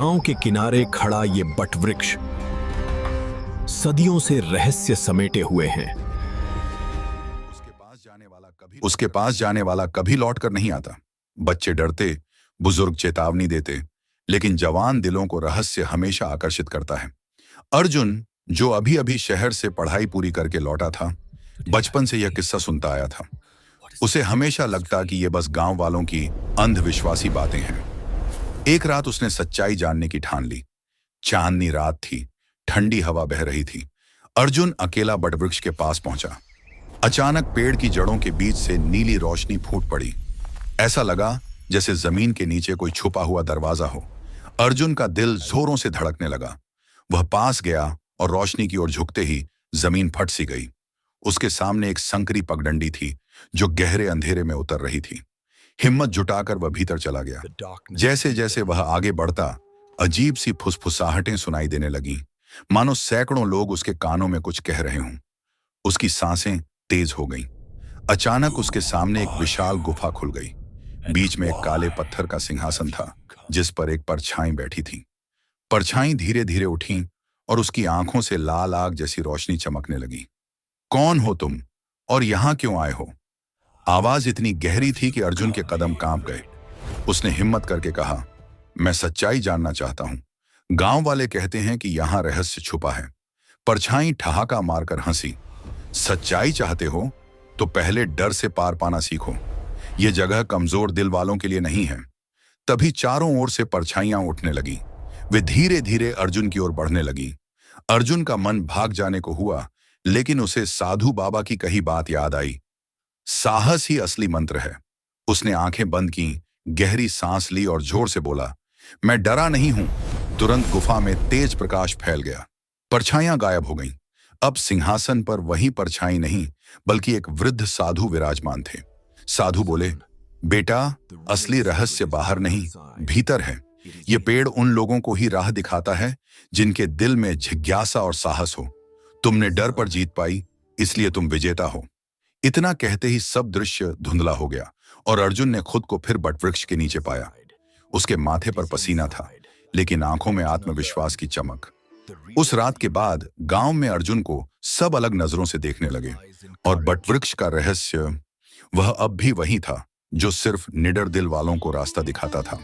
गांव के किनारे खड़ा ये बटवृक्ष सदियों से रहस्य समेटे हुए हैं। उसके पास जाने वाला कभी लौट कर नहीं आता। बच्चे डरते, बुजुर्ग चेतावनी देते, लेकिन जवान दिलों को रहस्य हमेशा आकर्षित करता है। अर्जुन, जो अभी अभी शहर से पढ़ाई पूरी करके लौटा था, बचपन से यह किस्सा सुनता आया था। उसे हमेशा लगता कि ये बस गांव वालों की अंधविश्वासी बातें हैं। एक रात उसने सच्चाई जानने की ठान ली। चांदनी रात थी, ठंडी हवा बह रही थी। अर्जुन अकेला बटवृक्ष के पास पहुंचा। अचानक पेड़ की जड़ों के बीच से नीली रोशनी फूट पड़ी। ऐसा लगा जैसे जमीन के नीचे कोई छुपा हुआ दरवाजा हो। अर्जुन का दिल जोरों से धड़कने लगा। वह पास गया और रोशनी की ओर झुकते ही जमीन फट सी गई। उसके सामने एक संकरी पगडंडी थी जो गहरे अंधेरे में उतर रही थी। हिम्मत जुटाकर वह भीतर चला गया। जैसे जैसे वह आगे बढ़ता, अजीब सी फुसफुसाहटें सुनाई देने लगीं, मानो सैकड़ों लोग उसके कानों में कुछ कह रहे हों। उसकी सांसें तेज हो गईं। अचानक उसके सामने एक विशाल गुफा खुल गई। बीच में एक काले पत्थर का सिंहासन था, जिस पर एक परछाई बैठी थी। परछाई धीरे धीरे उठी और उसकी आंखों से लाल आग जैसी रोशनी चमकने लगी। कौन हो तुम और यहां क्यों आए हो? आवाज इतनी गहरी थी कि अर्जुन के कदम कांप गए। उसने हिम्मत करके कहा, मैं सच्चाई जानना चाहता हूं। गांव वाले कहते हैं कि यहां रहस्य छुपा है। परछाई ठहाका मारकर हंसी। सच्चाई चाहते हो तो पहले डर से पार पाना सीखो। यह जगह कमजोर दिल वालों के लिए नहीं है। तभी चारों ओर से परछाइयां उठने लगी। वे धीरे धीरे अर्जुन की ओर बढ़ने लगी। अर्जुन का मन भाग जाने को हुआ, लेकिन उसे साधु बाबा की कही बात याद आई। साहस ही असली मंत्र है। उसने आंखें बंद की, गहरी सांस ली और जोर से बोला, मैं डरा नहीं हूं। तुरंत गुफा में तेज प्रकाश फैल गया। परछाइयां गायब हो गईं। अब सिंहासन पर वही परछाई नहीं, बल्कि एक वृद्ध साधु विराजमान थे। साधु बोले, बेटा, असली रहस्य बाहर नहीं, भीतर है। ये पेड़ उन लोगों को ही राह दिखाता है जिनके दिल में जिज्ञासा और साहस हो। तुमने डर पर जीत पाई, इसलिए तुम विजेता हो। इतना कहते ही सब दृश्य धुंधला हो गया और अर्जुन ने खुद को फिर बटवृक्ष के नीचे पाया। उसके माथे पर पसीना था, लेकिन आंखों में आत्मविश्वास की चमक। उस रात के बाद गांव में अर्जुन को सब अलग नजरों से देखने लगे और बटवृक्ष का रहस्य वह अब भी वही था, जो सिर्फ निडर दिल वालों को रास्ता दिखाता था।